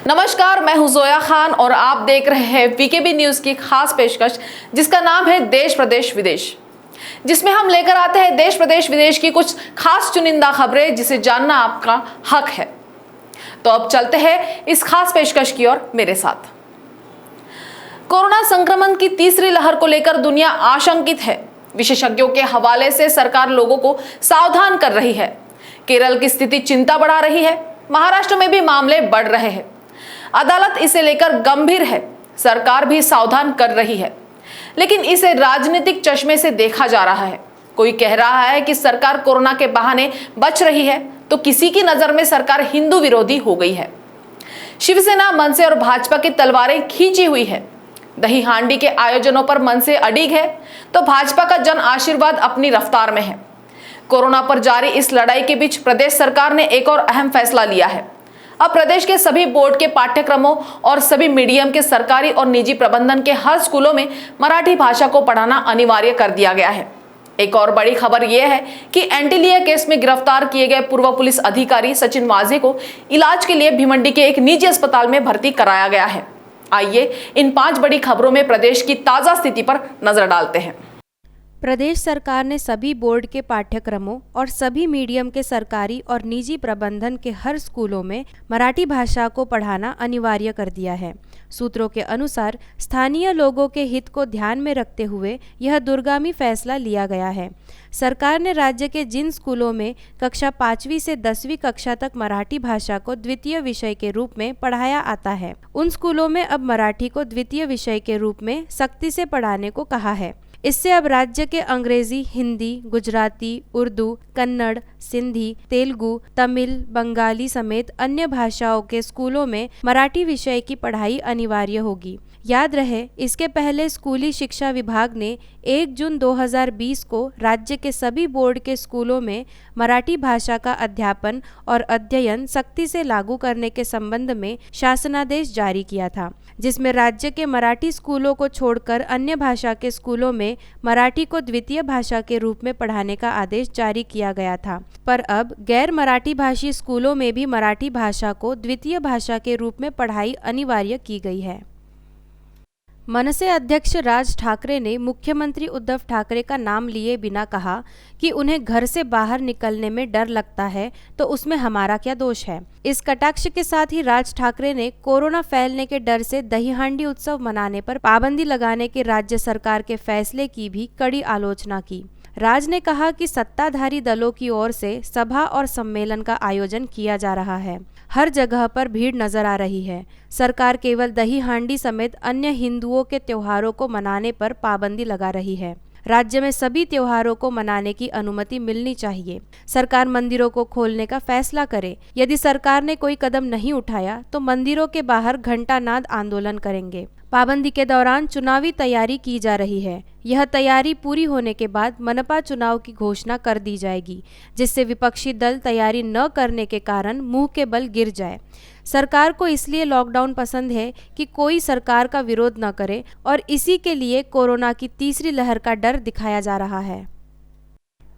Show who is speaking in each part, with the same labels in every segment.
Speaker 1: नमस्कार, मैं हूं जोया खान और आप देख रहे हैं वीकेबी न्यूज की खास पेशकश जिसका नाम है देश प्रदेश विदेश, जिसमें हम लेकर आते हैं देश प्रदेश विदेश की कुछ खास चुनिंदा खबरें जिसे जानना आपका हक है। तो अब चलते हैं इस खास पेशकश की ओर मेरे साथ। कोरोना संक्रमण की तीसरी लहर को लेकर दुनिया आशंकित है। विशेषज्ञों के हवाले से सरकार लोगों को सावधान कर रही है। केरल की स्थिति चिंता बढ़ा रही है। महाराष्ट्र में भी मामले बढ़ रहे हैं। अदालत इसे लेकर गंभीर है। सरकार भी सावधान कर रही है, लेकिन इसे राजनीतिक चश्मे से देखा जा रहा है। कोई कह रहा है कि सरकार कोरोना के बहाने बच रही है, तो किसी की नजर में सरकार हिंदू विरोधी हो गई है। शिवसेना, मनसे और भाजपा की तलवारें खींची हुई है। दही हांडी के आयोजनों पर मनसे अडिग है, तो भाजपा का जन आशीर्वाद अपनी रफ्तार में है। कोरोना पर जारी इस लड़ाई के बीच प्रदेश सरकार ने एक और अहम फैसला लिया है। अब प्रदेश के सभी बोर्ड के पाठ्यक्रमों और सभी मीडियम के सरकारी और निजी प्रबंधन के हर स्कूलों में मराठी भाषा को पढ़ाना अनिवार्य कर दिया गया है। एक और बड़ी खबर यह है कि एंटीलिया केस में गिरफ्तार किए गए पूर्व पुलिस अधिकारी सचिन वाजे को इलाज के लिए भिवंडी के एक निजी अस्पताल में भर्ती कराया गया है। आइए इन 5 बड़ी खबरों में प्रदेश की ताजा स्थिति पर नजर डालते हैं।
Speaker 2: प्रदेश सरकार ने सभी बोर्ड के पाठ्यक्रमों और सभी मीडियम के सरकारी और निजी प्रबंधन के हर स्कूलों में मराठी भाषा को पढ़ाना अनिवार्य कर दिया है। सूत्रों के अनुसार स्थानीय लोगों के हित को ध्यान में रखते हुए यह दूरगामी फैसला लिया गया है। सरकार ने राज्य के जिन स्कूलों में कक्षा 5वीं से 10वीं कक्षा तक मराठी भाषा को द्वितीय विषय के रूप में पढ़ाया आता है, उन स्कूलों में अब मराठी को द्वितीय विषय के रूप में सख्ती से पढ़ाने को कहा है। इससे अब राज्य के अंग्रेजी, हिंदी, गुजराती, उर्दू, कन्नड़, सिंधी, तेलुगु, तमिल, बंगाली समेत अन्य भाषाओं के स्कूलों में मराठी विषय की पढ़ाई अनिवार्य होगी। याद रहे, इसके पहले स्कूली शिक्षा विभाग ने 1 जून 2020 को राज्य के सभी बोर्ड के स्कूलों में मराठी भाषा का अध्यापन और अध्ययन सख्ती से लागू करने के संबंध में शासनादेश जारी किया था, जिसमें राज्य के मराठी स्कूलों को छोड़कर अन्य भाषा के स्कूलों में मराठी को द्वितीय भाषा के रूप में पढ़ाने का आदेश जारी किया गया था। पर अब गैर मराठी भाषी स्कूलों में भी मराठी भाषा को द्वितीय भाषा के रूप में पढ़ाई अनिवार्य की गई है। मनसे अध्यक्ष राज ठाकरे ने मुख्यमंत्री उद्धव ठाकरे का नाम लिए बिना कहा कि उन्हें घर से बाहर निकलने में डर लगता है, तो उसमें हमारा क्या दोष है। इस कटाक्ष के साथ ही राज ठाकरे ने कोरोना फैलने के डर से दही हांडी उत्सव मनाने पर पाबंदी लगाने के राज्य सरकार के फैसले की भी कड़ी आलोचना की। राज ने कहा कि सत्ताधारी दलों की ओर से सभा और सम्मेलन का आयोजन किया जा रहा है। हर जगह पर भीड़ नजर आ रही है। सरकार केवल दही हांडी समेत अन्य हिंदुओं के त्योहारों को मनाने पर पाबंदी लगा रही है। राज्य में सभी त्योहारों को मनाने की अनुमति मिलनी चाहिए। सरकार मंदिरों को खोलने का फैसला करे। यदि सरकार ने कोई कदम नहीं उठाया तो मंदिरों के बाहर घंटानाद आंदोलन करेंगे। पाबंदी के दौरान चुनावी तैयारी की जा रही है। यह तैयारी पूरी होने के बाद मनपा चुनाव की घोषणा कर दी जाएगी, जिससे विपक्षी दल तैयारी न करने के कारण मुंह के बल गिर जाए। सरकार को इसलिए लॉकडाउन पसंद है कि कोई सरकार का विरोध न करे, और इसी के लिए कोरोना की तीसरी लहर का डर दिखाया जा रहा है।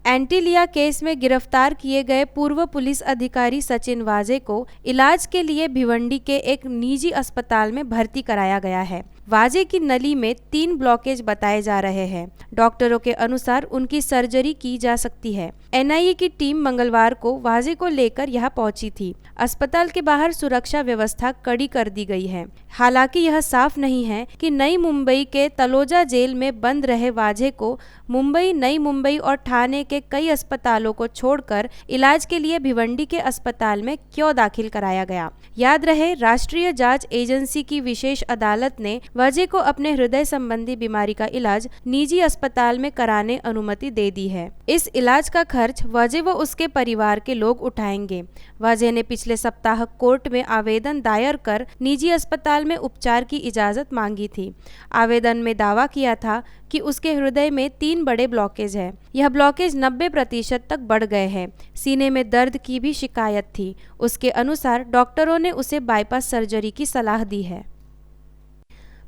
Speaker 2: एंटीलिया केस में गिरफ्तार किए गए पूर्व पुलिस अधिकारी सचिन वाजे को इलाज के लिए भिवंडी के एक निजी अस्पताल में भर्ती कराया गया है। वाजे की नली में 3 ब्लॉकेज बताए जा रहे हैं। डॉक्टरों के अनुसार उनकी सर्जरी की जा सकती है। एनआईए की टीम मंगलवार को वाजे को लेकर यहां पहुंची थी। अस्पताल के बाहर सुरक्षा व्यवस्था कड़ी कर दी गई है। हालांकि यह साफ नहीं है कि नई मुंबई के तलोजा जेल में बंद रहे वाजे को मुंबई, नई मुंबई और ठाणे के कई अस्पतालों को छोड़कर इलाज के लिए भिवंडी के अस्पताल में क्यों दाखिल कराया गया। याद रहे, राष्ट्रीय जांच एजेंसी की विशेष अदालत ने वाजे को अपने हृदय संबंधी बीमारी का इलाज निजी अस्पताल में कराने अनुमति दे दी है। इस इलाज का खर्च वाजे व उसके परिवार के लोग उठाएंगे। वाजे ने पिछले सप्ताह कोर्ट में आवेदन दायर कर निजी अस्पताल में उपचार की इजाजत मांगी थी। आवेदन में दावा किया था कि उसके हृदय में 3 बड़े ब्लॉकेज है। यह ब्लॉकेज 90% तक बढ़ गए हैं। सीने में दर्द की भी शिकायत थी। उसके अनुसार डॉक्टरों ने उसे बाईपास सर्जरी की सलाह दी है।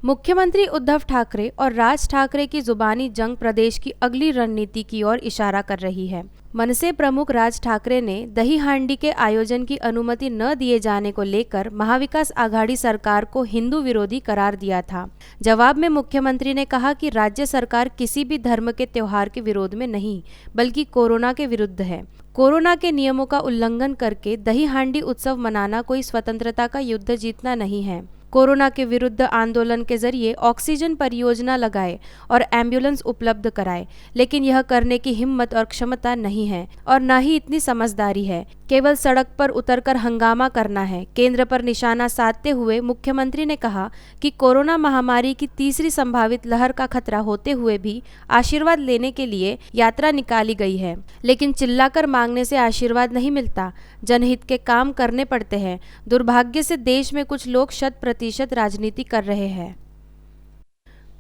Speaker 2: मुख्यमंत्री उद्धव ठाकरे और राज ठाकरे की जुबानी जंग प्रदेश की अगली रणनीति की ओर इशारा कर रही है। मनसे प्रमुख राज ठाकरे ने दही हांडी के आयोजन की अनुमति न दिए जाने को लेकर महाविकास आघाड़ी सरकार को हिंदू विरोधी करार दिया था। जवाब में मुख्यमंत्री ने कहा कि राज्य सरकार किसी भी धर्म के त्योहार के विरोध में नहीं, बल्कि कोरोना के विरुद्ध है। कोरोना के नियमों का उल्लंघन करके दही हांडी उत्सव मनाना कोई स्वतंत्रता का युद्ध जीतना नहीं है। कोरोना के विरुद्ध आंदोलन के जरिए ऑक्सीजन परियोजना लगाए और एम्बुलेंस उपलब्ध कराए, लेकिन यह करने की हिम्मत और क्षमता नहीं है और न ही इतनी समझदारी है। केवल सड़क पर उतरकर हंगामा करना है। केंद्र पर निशाना साधते हुए मुख्यमंत्री ने कहा कि कोरोना महामारी की तीसरी संभावित लहर का खतरा होते हुए भी आशीर्वाद लेने के लिए यात्रा निकाली गई है, लेकिन चिल्लाकर मांगने से आशीर्वाद नहीं मिलता। जनहित के काम करने पड़ते हैं। दुर्भाग्य से देश में कुछ लोग 100% राजनीति कर रहे हैं।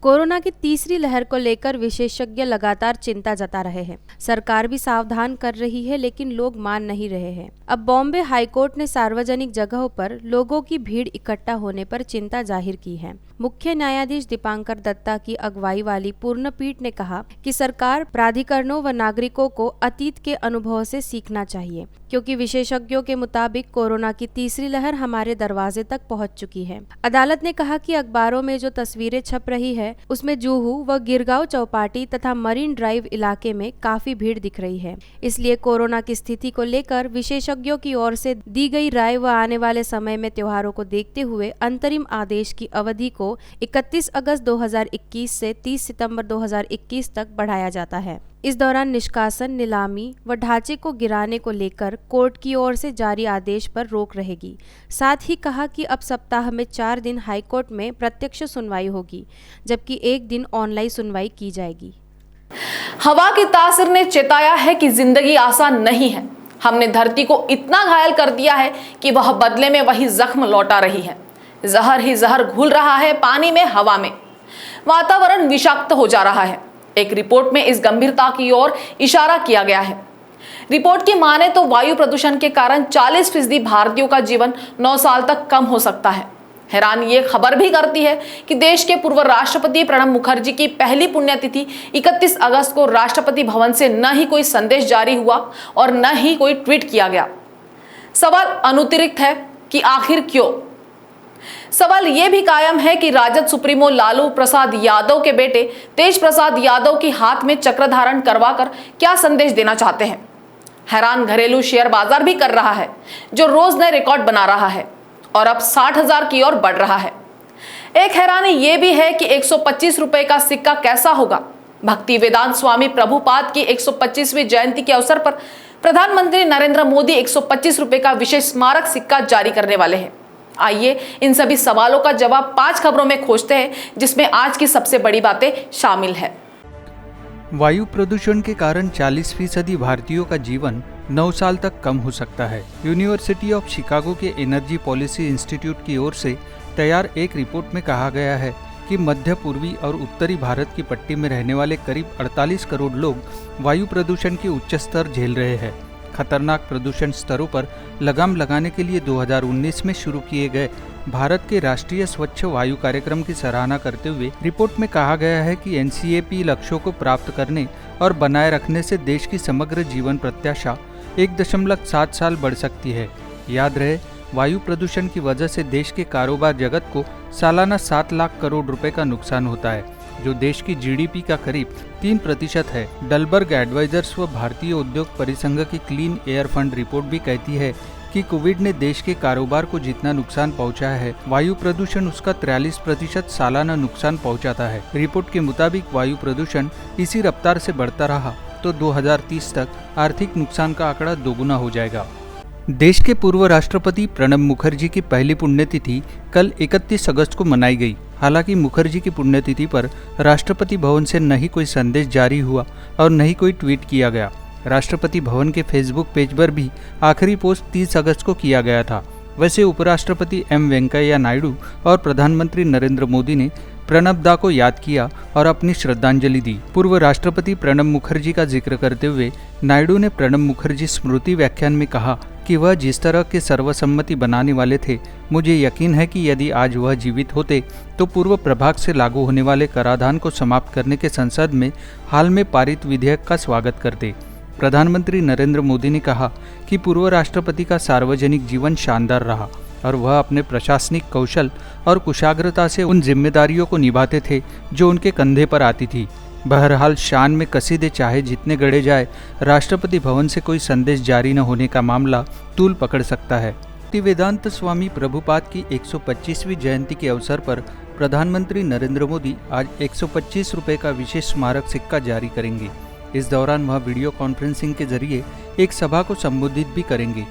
Speaker 2: कोरोना की तीसरी लहर को लेकर विशेषज्ञ लगातार चिंता जता रहे हैं। सरकार भी सावधान कर रही है, लेकिन लोग मान नहीं रहे हैं। अब बॉम्बे हाईकोर्ट ने सार्वजनिक जगहों पर लोगों की भीड़ इकट्ठा होने पर चिंता जाहिर की है। मुख्य न्यायाधीश दीपांकर दत्ता की अगुवाई वाली पूर्ण पीठ ने कहा कि सरकार, प्राधिकरणों व नागरिकों को अतीत के अनुभव से सीखना चाहिए, क्योंकि विशेषज्ञों के मुताबिक कोरोना की तीसरी लहर हमारे दरवाजे तक पहुंच चुकी है। अदालत ने कहा कि अखबारों में जो तस्वीरें छप रही है उसमें जुहू व गिरगांव चौपाटी तथा मरीन ड्राइव इलाके में काफी भीड़ दिख रही है। इसलिए कोरोना की स्थिति को लेकर विशेषज्ञों की ओर से दी गई राय व आने वाले समय में त्योहारों को देखते हुए अंतरिम आदेश की अवधि को 31 अगस्त 2021 से 30 सितंबर 2021 तक बढ़ाया जाता है। इस दौरान निष्कासन, नीलामी व ढांचे को गिराने को लेकर कोर्ट की ओर से जारी आदेश पर रोक रहेगी। साथ ही कहा कि अब सप्ताह में 4 दिन हाईकोर्ट में प्रत्यक्ष सुनवाई होगी, जबकि 1 दिन ऑनलाइन सुनवाई की जाएगी।
Speaker 1: हवा की तासीर ने चेताया है कि जिंदगी आसान नहीं है। हमने धरती को इतना घायल कर दिया है कि वह बदले में वही जख्म लौटा रही है। जहर ही जहर घुल रहा है पानी में, हवा में। वातावरण विषाक्त हो जा रहा है। एक रिपोर्ट में इस गंभीरता की ओर इशारा किया गया है। रिपोर्ट की माने तो वायु प्रदूषण के कारण 40% भारतीयों का जीवन 9 साल तक कम हो सकता है। हैरान ये खबर भी करती है कि देश के पूर्व राष्ट्रपति प्रणब मुखर्जी की पहली पुण्यतिथि 31 अगस्त को राष्ट्रपति भवन से न ही कोई संदेश जारी हुआ और न ही कोई ट्वीट किया गया। सवाल अनुत्तरित है कि आखिर क्यों? सवाल यह भी कायम है कि राजद सुप्रीमो लालू प्रसाद यादव के बेटे तेज प्रसाद यादव के हाथ में चक्र धारण करवाकर क्या संदेश देना चाहते हैं। हैरान घरेलू शेयर बाजार भी कर रहा है, जो रोज नए रिकॉर्ड बना रहा है और अब 60,000 की ओर बढ़ रहा है। एक हैरानी यह भी है कि 125 रुपए का सिक्का कैसा होगा। भक्ति वेदांत स्वामी प्रभुपाद की 125वीं जयंती के अवसर पर प्रधानमंत्री नरेंद्र मोदी 125 रुपए का विशेष स्मारक सिक्का जारी करने वाले हैं। आइए इन सभी सवालों का जवाब 5 खबरों में खोजते हैं, जिसमें आज की सबसे बड़ी बातें शामिल है।
Speaker 3: वायु प्रदूषण के कारण 40% भारतीयों का जीवन 9 साल तक कम हो सकता है। यूनिवर्सिटी ऑफ शिकागो के एनर्जी पॉलिसी इंस्टीट्यूट की ओर से तैयार एक रिपोर्ट में कहा गया है कि मध्य पूर्वी और उत्तरी भारत की पट्टी में रहने वाले करीब 48 करोड़ लोग वायु प्रदूषण के उच्च स्तर झेल रहे हैं। खतरनाक प्रदूषण स्तरों पर लगाम लगाने के लिए 2019 में शुरू किए गए भारत के राष्ट्रीय स्वच्छ वायु कार्यक्रम की सराहना करते हुए रिपोर्ट में कहा गया है कि एनसीएपी लक्ष्यों को प्राप्त करने और बनाए रखने से देश की समग्र जीवन प्रत्याशा 1.7 साल बढ़ सकती है। याद रहे, वायु प्रदूषण की वजह से देश के कारोबार जगत को सालाना 7 लाख करोड़ रुपए का नुकसान होता है, जो देश की जीडीपी का करीब 3% है। डलबर्ग एडवाइजर्स व भारतीय उद्योग परिसंघ की क्लीन एयर फंड रिपोर्ट भी कहती है कि कोविड ने देश के कारोबार को जितना नुकसान पहुंचाया है, वायु प्रदूषण उसका 43% सालाना नुकसान पहुंचाता है। रिपोर्ट के मुताबिक वायु प्रदूषण इसी रफ्तार से बढ़ता रहा तो 2030 तक आर्थिक नुकसान का आंकड़ा दोगुना हो जाएगा। देश के पूर्व राष्ट्रपति प्रणब मुखर्जी की पहली पुण्यतिथि कल 31 अगस्त को मनाई गई। हालांकि मुखर्जी की पुण्यतिथि पर राष्ट्रपति भवन से न ही कोई संदेश जारी हुआ और न ही कोई ट्वीट किया गया। राष्ट्रपति भवन के फेसबुक पेज पर भी आखिरी पोस्ट 30 अगस्त को किया गया था। वैसे उपराष्ट्रपति एम वेंकैया नायडू और प्रधानमंत्री नरेंद्र मोदी ने प्रणब दा को याद किया और अपनी श्रद्धांजलि दी। पूर्व राष्ट्रपति प्रणब मुखर्जी का जिक्र करते हुए नायडू ने प्रणब मुखर्जी स्मृति व्याख्यान में कहा कि वह जिस तरह के सर्वसम्मति बनाने वाले थे, मुझे यकीन है कि यदि आज वह जीवित होते तो पूर्व प्रभाग से लागू होने वाले कराधान को समाप्त करने के संसद में हाल में पारित विधेयक का स्वागत करते। प्रधानमंत्री नरेंद्र मोदी ने कहा कि पूर्व राष्ट्रपति का सार्वजनिक जीवन शानदार रहा और वह अपने प्रशासनिक कौशल और कुशाग्रता से उन जिम्मेदारियों को निभाते थे जो उनके कंधे पर आती थी। बहरहाल शान में कसीदे चाहे जितने गढ़े जाए, राष्ट्रपति भवन से कोई संदेश जारी न होने का मामला तूल पकड़ सकता है। भक्तिवेदांत स्वामी प्रभुपाद की 125वीं जयंती के अवसर पर प्रधानमंत्री नरेंद्र मोदी आज 125 रुपये का विशेष स्मारक सिक्का जारी करेंगे। इस दौरान वह वीडियो कॉन्फ्रेंसिंग के जरिए एक सभा को संबोधित भी करेंगे।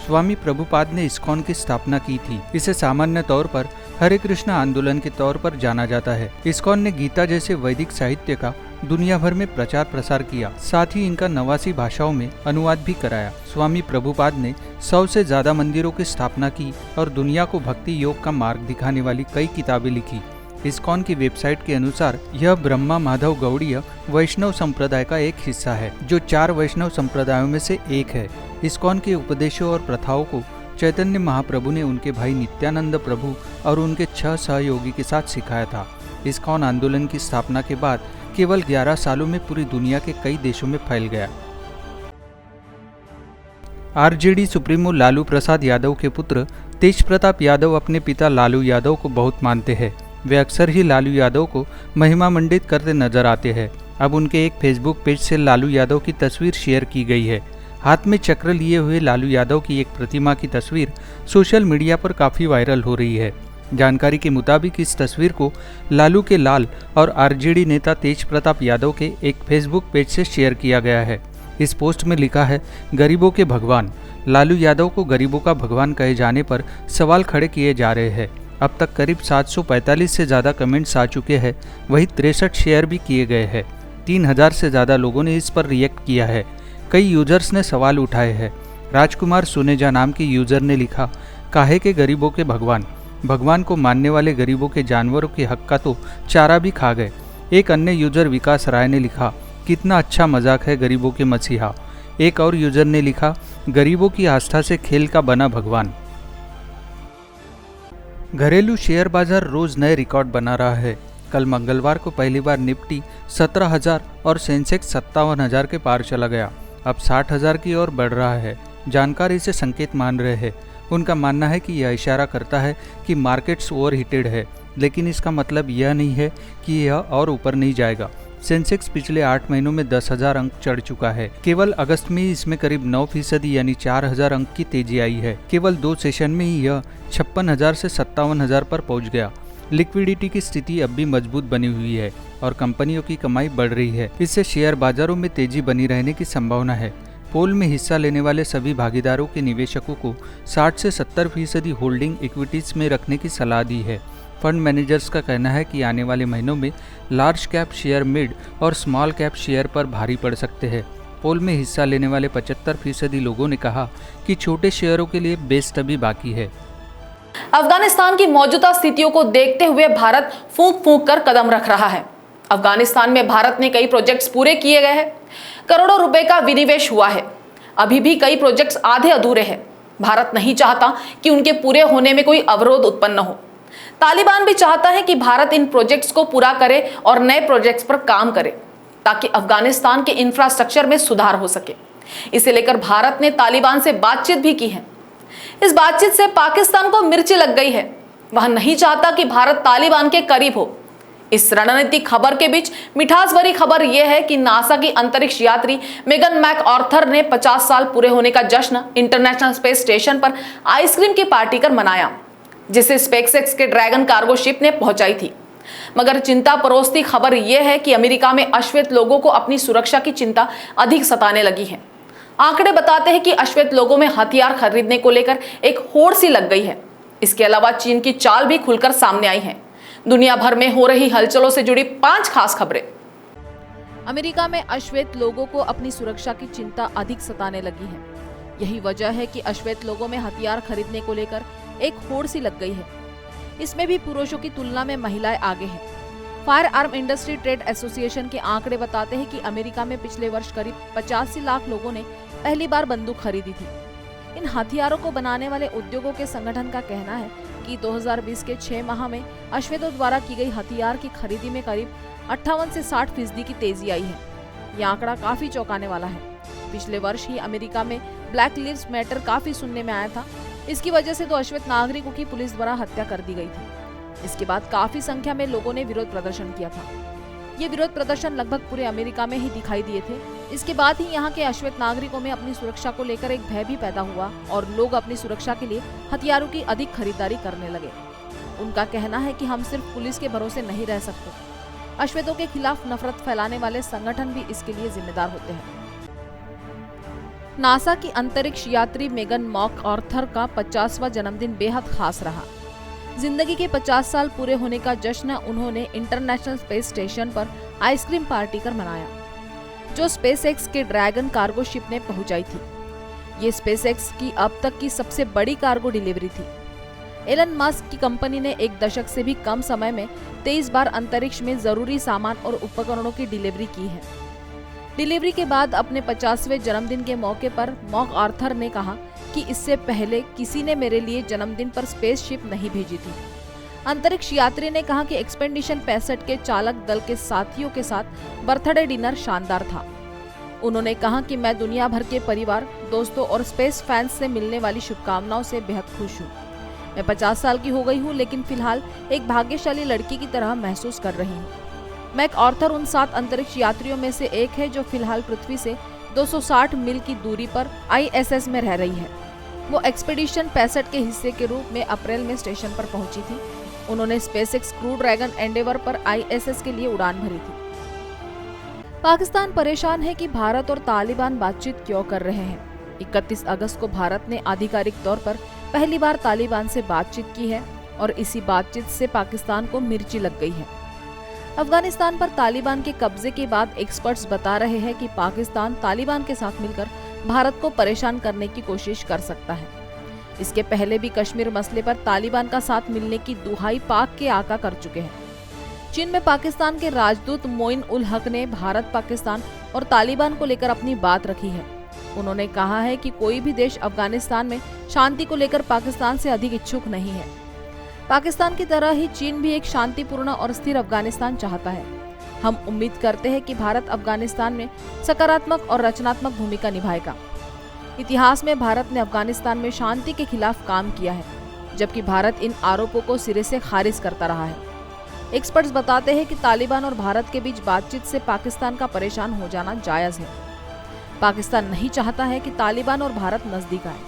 Speaker 3: स्वामी प्रभुपाद ने इस्कॉन की स्थापना की थी। इसे सामान्य तौर पर हरे कृष्ण आंदोलन के तौर पर जाना जाता है। इस्कॉन ने गीता जैसे वैदिक साहित्य का दुनिया भर में प्रचार प्रसार किया, साथ ही इनका 89 भाषाओं में अनुवाद भी कराया। स्वामी प्रभुपाद ने 100 से ज्यादा मंदिरों की स्थापना की और दुनिया को भक्ति योग का मार्ग दिखाने वाली कई किताबें लिखी। इस्कॉन की वेबसाइट के अनुसार यह ब्रह्मा माधव गौड़ीय वैष्णव संप्रदाय का एक हिस्सा है, जो 4 वैष्णव संप्रदायों में से एक है। इस्कॉन के उपदेशों और प्रथाओं को चैतन्य महाप्रभु ने उनके भाई नित्यानंद प्रभु और उनके 6 सहयोगी के साथ सिखाया था। इस्कॉन आंदोलन की स्थापना के बाद केवल 11 सालों में पूरी दुनिया के कई देशों में फैल गया। आरजेडी सुप्रीमो लालू प्रसाद यादव के पुत्र तेज प्रताप यादव अपने पिता लालू यादव को बहुत मानते हैं। वे अक्सर ही लालू यादव को महिमा मंडित करते नजर आते हैं। अब उनके एक फेसबुक पेज से लालू यादव की तस्वीर शेयर की गई है। हाथ में चक्र लिए हुए लालू यादव की एक प्रतिमा की तस्वीर सोशल मीडिया पर काफ़ी वायरल हो रही है। जानकारी के मुताबिक इस तस्वीर को लालू के लाल और आरजेडी नेता तेज प्रताप यादव के एक फेसबुक पेज से शेयर किया गया है। इस पोस्ट में लिखा है, गरीबों के भगवान। लालू यादव को गरीबों का भगवान कहे जाने पर सवाल खड़े किए जा रहे हैं। अब तक करीब 745 से ज़्यादा कमेंट्स आ चुके हैं, वहीं 63 शेयर भी किए गए हैं। 3000 से ज़्यादा लोगों ने इस पर रिएक्ट किया है। कई यूजर्स ने सवाल उठाए हैं। राजकुमार सुनेजा नाम के यूजर ने लिखा, काहे के गरीबों के भगवान। भगवान को मानने वाले गरीबों के जानवरों के हक का तो चारा भी खा गए। एक अन्य यूजर विकास राय ने लिखा, कितना अच्छा मजाक है गरीबों के मसीहा। एक और यूजर ने लिखा, गरीबों की आस्था से खेल का बना भगवान। घरेलू शेयर बाजार रोज नए रिकॉर्ड बना रहा है। कल मंगलवार को पहली बार निफ्टी 17,000 और सेंसेक्स 57,000 के पार चला गया। अब 60,000 की ओर बढ़ रहा है। जानकार इसे संकेत मान रहे हैं। उनका मानना है कि यह इशारा करता है कि मार्केट्स ओवरहीटेड है, लेकिन इसका मतलब यह नहीं है कि यह और ऊपर नहीं जाएगा। सेंसेक्स पिछले 8 महीनों में 10,000 अंक चढ़ चुका है। केवल अगस्त में ही इसमें करीब 9% यानी 4,000 अंक की तेजी आई है। केवल 2 सेशन में ही यह 56,000 से 57,000 पर पहुंच गया। लिक्विडिटी की स्थिति अब भी मजबूत बनी हुई है और कंपनियों की कमाई बढ़ रही है। इससे शेयर बाजारों में तेजी बनी रहने की संभावना है। पोल में हिस्सा लेने वाले सभी भागीदारों के निवेशकों को 60 से 70% होल्डिंग इक्विटीज में रखने की सलाह दी है। फंड मैनेजर्स का कहना है कि आने वाले महीनों में लार्ज कैप शेयर मिड और स्मॉल कैप शेयर पर भारी पड़ सकते हैं। पोल में हिस्सा लेने वाले 75% लोगों ने कहा कि छोटे शेयरों के लिए बेस्ट अभी बाकी है।
Speaker 1: अफगानिस्तान की मौजूदा स्थितियों को देखते हुए भारत फूंक फूंक कर कदम रख रहा है। अफगानिस्तान में भारत ने कई प्रोजेक्ट्स पूरे किए गए हैं। करोड़ों रुपए का विनिवेश हुआ है। अभी भी कई प्रोजेक्ट्स आधे अधूरे हैं। भारत नहीं चाहता कि उनके पूरे होने में कोई अवरोध उत्पन्न हो। तालिबान भी चाहता है कि भारत इन प्रोजेक्ट्स को पूरा करे और नए प्रोजेक्ट्स पर काम करे ताकि अफगानिस्तान के इंफ्रास्ट्रक्चर में सुधार हो सके। इसे लेकर भारत ने तालिबान से बातचीत भी की है। इस बातचीत से पाकिस्तान को मिर्ची लग गई है। वह नहीं चाहता कि भारत तालिबान के करीब हो। इस रणनीतिक खबर के बीच मिठास भरी खबर यह है कि नासा की अंतरिक्ष यात्री मेगन मैकआर्थर ने 50 साल पूरे होने का जश्न इंटरनेशनल स्पेस स्टेशन पर आइसक्रीम की पार्टी कर मनाया, जिसे स्पेसएक्स के ड्रैगन कार्गो शिप ने पहुंचाई थी। मगर चिंता परोसती खबर यह है कि अमेरिका में अश्वेत लोगों को अपनी सुरक्षा की चिंता अधिक सताने लगी है। आंकड़े बताते हैं कि अश्वेत लोगों में हथियार खरीदने को लेकर एक होड़ सी लग गई है। इसके अलावा चीन की चाल भी खुलकर सामने आई है। दुनिया भर में हो रही हलचलों से जुड़ी 5 खास खबरें। अमेरिका में अश्वेत लोगों को अपनी सुरक्षा की चिंता अधिक सताने लगी है। यही वजह है कि अश्वेत लोगों में हथियार खरीदने को लेकर एक होड़ सी लग गई है। इसमें भी पुरुषों की तुलना में महिलाएं आगे हैं। Fire arm industry trade association के आंकड़े बताते हैं कि अमेरिका में पिछले वर्ष करीब 85 लाख लोगों ने पहली बार बंदूक खरीदी थी। इन हथियारों को बनाने वाले उद्योगों के संगठन का कहना है कि 2020 के 6 माह में अश्वेतों द्वारा की गई हथियार की खरीदी में करीब 58 से 60% की तेजी आई है। यह आंकड़ा काफी चौंकाने वाला है। पिछले वर्ष ही अमेरिका में ब्लैक लिव्स मैटर काफी सुनने में आया था। इसकी वजह से 2 अश्वेत नागरिकों की पुलिस द्वारा हत्या कर दी गई थी। इसके बाद काफी संख्या में लोगों ने विरोध प्रदर्शन किया था। ये विरोध प्रदर्शन लगभग पूरे अमेरिका में ही दिखाई दिए थे। इसके बाद ही यहाँ के अश्वेत नागरिकों में अपनी सुरक्षा को लेकर एक भय भी पैदा हुआ और लोग अपनी सुरक्षा के लिए हथियारों की अधिक खरीदारी करने लगे। उनका कहना है कि हम सिर्फ पुलिस के भरोसे नहीं रह सकते। अश्वेतों के खिलाफ नफरत फैलाने वाले संगठन भी इसके लिए जिम्मेदार होते हैं। नासा की अंतरिक्ष यात्री मेगन मैकआर्थर का 50वां जन्मदिन बेहद खास रहा। जिंदगी के 50 साल पूरे होने का जश्न उन्होंने इंटरनेशनल स्पेस स्टेशन पर आइसक्रीम पार्टी कर मनाया, जो स्पेसएक्स के ड्रैगन कार्गो शिप ने पहुंचाई थी। ये स्पेसएक्स की अब तक की सबसे बड़ी कार्गो डिलीवरी थी। एलन मस्क की कंपनी ने 1 दशक से भी कम समय में 23 बार अंतरिक्ष में जरूरी सामान और उपकरणों की डिलीवरी की है। डिलीवरी के बाद अपने 50वें जन्मदिन के मौके पर मैकआर्थर ने कहा कि इससे पहले किसी ने मेरे लिए जन्मदिन पर स्पेसशिप नहीं भेजी थी। अंतरिक्ष यात्री ने कहा कि एक्सपेडिशन 65 के चालक दल के साथियों के साथ बर्थडे डिनर शानदार था। उन्होंने कहा कि मैं दुनिया भर के परिवार, दोस्तों और स्पेस फैंस से मिलने वाली शुभकामनाओं से बेहद खुश हूँ। मैं 50 साल की हो गई हूँ, लेकिन फिलहाल एक भाग्यशाली लड़की की तरह महसूस कर रही हूँ। मैकआर्थर उन 7 अंतरिक्ष यात्रियों में से एक है जो फिलहाल पृथ्वी से 260 मील की दूरी पर ISS में रह रही है। वो एक्सपेडिशन 65 के हिस्से के रूप में अप्रैल में स्टेशन पर पहुंची थी। उन्होंने स्पेसएक्स क्रू ड्रैगन एंडेवर पर ISS के लिए उड़ान भरी थी। पाकिस्तान परेशान है कि भारत और तालिबान बातचीत क्यों कर रहे हैं। 31 अगस्त को भारत ने आधिकारिक तौर पर पहली बार तालिबान से बातचीत की है और इसी बातचीत से पाकिस्तान को मिर्ची लग गई है। अफगानिस्तान पर तालिबान के कब्जे के बाद एक्सपर्ट्स बता रहे हैं कि पाकिस्तान तालिबान के साथ मिलकर भारत को परेशान करने की कोशिश कर सकता है। इसके पहले भी कश्मीर मसले पर तालिबान का साथ मिलने की दुहाई पाक के आका कर चुके हैं। चीन में पाकिस्तान के राजदूत मोइन उल हक ने भारत, पाकिस्तान और तालिबान को लेकर अपनी बात रखी है। उन्होंने कहा है कि कोई भी देश अफगानिस्तान में शांति को लेकर पाकिस्तान से अधिक इच्छुक नहीं है। पाकिस्तान की तरह ही चीन भी एक शांतिपूर्ण और स्थिर अफगानिस्तान चाहता है। हम उम्मीद करते हैं कि भारत अफगानिस्तान में सकारात्मक और रचनात्मक भूमिका निभाएगा। इतिहास में भारत ने अफगानिस्तान में शांति के खिलाफ काम किया है, जबकि भारत इन आरोपों को सिरे से खारिज करता रहा है। एक्सपर्ट्स बताते हैं कि तालिबान और भारत के बीच बातचीत से पाकिस्तान का परेशान हो जाना जायज है। पाकिस्तान नहीं चाहता है कि तालिबान और भारत नजदीक आए।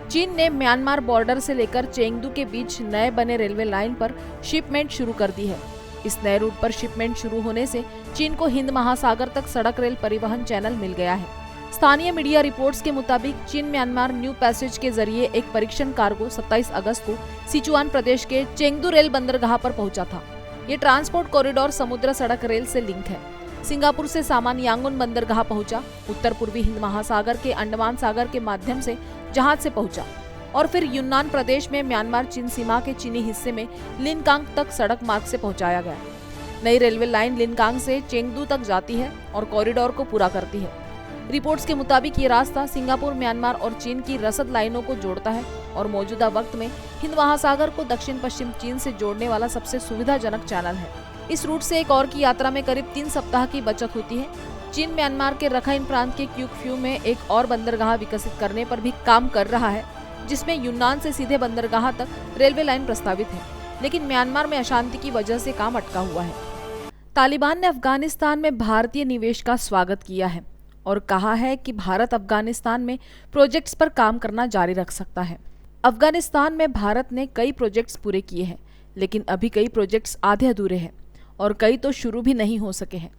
Speaker 1: चीन ने म्यांमार बॉर्डर से लेकर चेंगडू के बीच नए बने रेलवे लाइन पर शिपमेंट शुरू कर दी है। इस नए रूट पर शिपमेंट शुरू होने से चीन को हिंद महासागर तक सड़क रेल परिवहन चैनल मिल गया है। स्थानीय मीडिया रिपोर्ट्स के मुताबिक चीन म्यांमार न्यू पैसेज के जरिए एक परीक्षण कार्गो 27 अगस्त को सिचुआन प्रदेश के चेंगडू रेल बंदरगाह पर पहुंचा था। ये ट्रांसपोर्ट कॉरिडोर समुद्र सड़क रेल से लिंक है। सिंगापुर से सामान यांगून बंदरगाह पहुंचा, उत्तर पूर्वी हिंद महासागर के अंडमान सागर के माध्यम से जहाज से पहुंचा और फिर यूनान प्रदेश में म्यांमार चीन सीमा के चीनी हिस्से में लिनकांग तक सड़क मार्ग से पहुंचाया गया। नई रेलवे लाइन लिनकांग से चेंगडू तक जाती है और कॉरिडोर को पूरा करती है। रिपोर्ट्स के मुताबिक ये रास्ता सिंगापुर, म्यांमार और चीन की रसद लाइनों को जोड़ता है और मौजूदा वक्त में हिंद महासागर को दक्षिण पश्चिम चीन से जोड़ने वाला सबसे सुविधाजनक चैनल है। इस रूट से एक और की यात्रा में करीब 3 सप्ताह की बचत होती है। चीन म्यांमार के रखाइन प्रांत के क्यूकफ्यू में एक और बंदरगाह विकसित करने पर भी काम कर रहा है, जिसमें यूनान से सीधे बंदरगाह तक रेलवे लाइन प्रस्तावित है, लेकिन म्यांमार में अशांति की वजह से काम अटका हुआ है। तालिबान ने अफगानिस्तान में भारतीय निवेश का स्वागत किया है और कहा है कि भारत अफगानिस्तान में प्रोजेक्ट्स पर काम करना जारी रख सकता है। अफगानिस्तान में भारत ने कई प्रोजेक्ट्स पूरे किए हैं, लेकिन अभी कई प्रोजेक्ट्स आधे अधूरे हैं और कई तो शुरू भी नहीं हो सके हैं।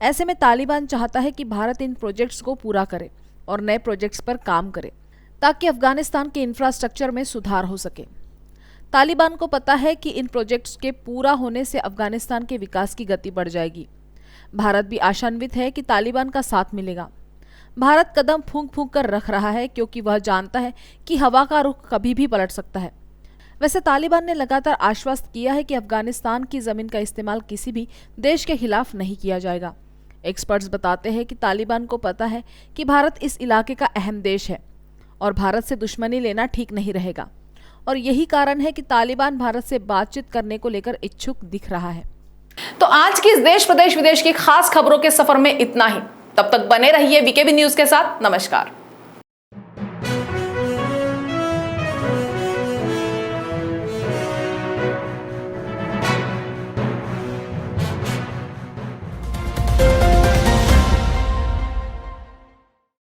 Speaker 1: ऐसे में तालिबान चाहता है कि भारत इन प्रोजेक्ट्स को पूरा करे और नए प्रोजेक्ट्स पर काम करे ताकि अफगानिस्तान के इंफ्रास्ट्रक्चर में सुधार हो सके। तालिबान को पता है कि इन प्रोजेक्ट्स के पूरा होने से अफगानिस्तान के विकास की गति बढ़ जाएगी। भारत भी आशान्वित है कि तालिबान का साथ मिलेगा। भारत कदम फूंक फूंक कर रख रहा है क्योंकि वह जानता है कि हवा का रुख कभी भी पलट सकता है। वैसे तालिबान ने लगातार आश्वस्त किया है कि अफगानिस्तान की जमीन का इस्तेमाल किसी भी देश के खिलाफ नहीं किया जाएगा। एक्सपर्ट्स बताते हैं कि तालिबान को पता है कि भारत इस इलाके का अहम देश है और भारत से दुश्मनी लेना ठीक नहीं रहेगा। और यही कारण है कि तालिबान भारत से बातचीत करने को लेकर इच्छुक दिख रहा है। तो आज की इस देश प्रदेश विदेश की खास खबरों के सफर में इतना ही। तब तक बने रहिए वीकेबी न्यूज के साथ। नमस्कार।